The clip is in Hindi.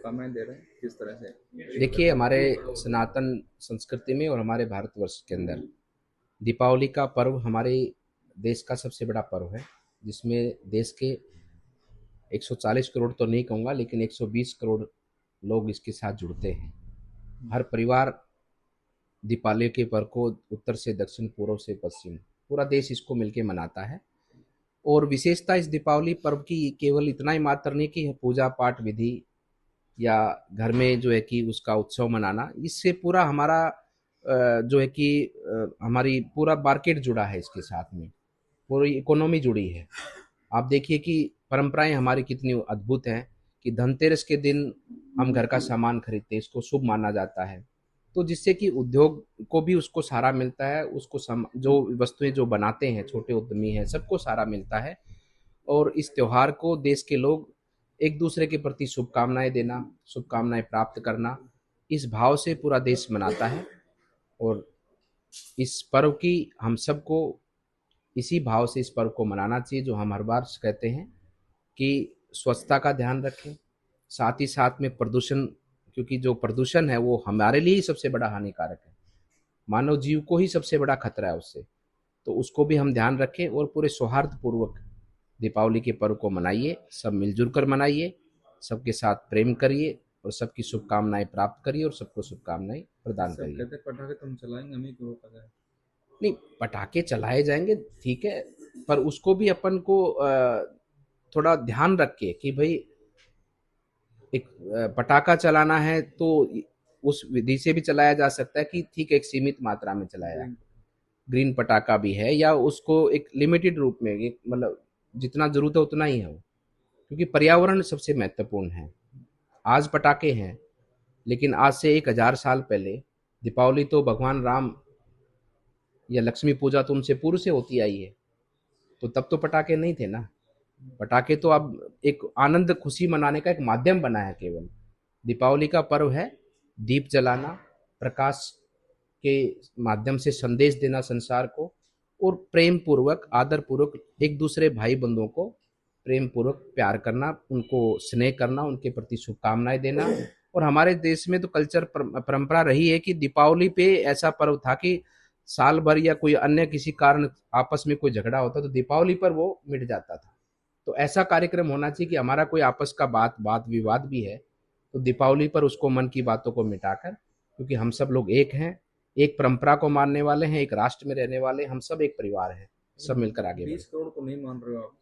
शुभकामनाएं दे रहे हैं, किस तरह से? देखिए, हमारे सनातन संस्कृति में और हमारे भारतवर्ष के अंदर दीपावली का पर्व हमारे देश का सबसे बड़ा पर्व है, जिसमें देश के 140 करोड़ तो नहीं कहूँगा, लेकिन 120 करोड़ लोग इसके साथ जुड़ते हैं। हर परिवार दीपावली के पर्व को उत्तर से दक्षिण, पूर्व से पश्चिम, पूरा देश इसको मिलके मनाता है। और विशेषता इस दीपावली पर्व की केवल इतना ही मात्र नहीं कि पूजा पाठ विधि या घर में जो है कि उसका उत्सव मनाना, इससे पूरा हमारा जो है कि हमारी पूरा मार्केट जुड़ा है इसके साथ में, पूरी इकोनॉमी जुड़ी है। आप देखिए कि परंपराएं हमारी कितनी अद्भुत हैं कि धनतेरस के दिन हम घर का सामान खरीदते हैं, इसको शुभ माना जाता है। तो जिससे कि उद्योग को भी उसको सहारा मिलता है, उसको जो वस्तुएं जो बनाते हैं छोटे उद्यमी हैं, सबको सहारा मिलता है। और इस त्योहार को देश के लोग एक दूसरे के प्रति शुभकामनाएं देना, शुभकामनाएं प्राप्त करना, इस भाव से पूरा देश मनाता है। और इस पर्व की हम सबको इसी भाव से इस पर्व को मनाना चाहिए, जो हम हर बार कहते हैं कि स्वच्छता का ध्यान रखें, साथ ही साथ में प्रदूषण, क्योंकि जो प्रदूषण है वो हमारे लिए ही सबसे बड़ा हानिकारक है, मानव जीव को ही सबसे बड़ा खतरा है उससे। तो उसको भी हम ध्यान रखें और पूरे सौहार्द पूर्वक दीपावली के पर्व को मनाइए, सब मिलजुल कर मनाइए, सबके साथ प्रेम करिए और सबकी शुभकामनाएं प्राप्त करिए और सबको शुभकामनाएं प्रदान सब करिए। कहते हैं पटाखे तो हम चलाएंगे, हमें क्यों रोका जाए? नहीं, पटाखे चलाए जाएंगे, ठीक है, पर उसको भी अपन को थोड़ा ध्यान रख के कि भाई एक पटाखा चलाना है तो उस विधि से भी चलाया जा सकता है कि ठीक है, एक सीमित मात्रा में चलाया। ग्रीन पटाखा भी है, या उसको एक लिमिटेड रूप में, एक मतलब जितना जरूरत है उतना ही है वो, क्योंकि पर्यावरण सबसे महत्वपूर्ण है। आज पटाखे हैं, लेकिन आज से 1000 साल पहले दीपावली तो भगवान राम या लक्ष्मी पूजा तो उनसे पूर्व से होती आई है, तो तब तो पटाखे नहीं थे ना। पटाखे तो अब एक आनंद खुशी मनाने का एक माध्यम बना है केवल। दीपावली का पर्व है दीप जलाना, प्रकाश के माध्यम से संदेश देना संसार को, और प्रेम पूर्वक आदर पूर्वक एक दूसरे भाई बंधुओं को प्रेम पूर्वक प्यार करना, उनको स्नेह करना, उनके प्रति शुभकामनाएं देना। और हमारे देश में तो कल्चर परंपरा रही है कि दीपावली पे ऐसा पर्व था कि साल भर या कोई अन्य किसी कारण आपस में कोई झगड़ा होता तो दीपावली पर वो मिट जाता था। तो ऐसा कार्यक्रम होना चाहिए कि हमारा कोई आपस का बात विवाद भी है तो दीपावली पर उसको मन की बातों को मिटाकर, क्योंकि हम सब लोग एक हैं, एक परंपरा को मानने वाले हैं, एक राष्ट्र में रहने वाले हैं, हम सब एक परिवार हैं, सब मिलकर आगे बढ़े। 20 करोड़ को नहीं मान रहे हो आप?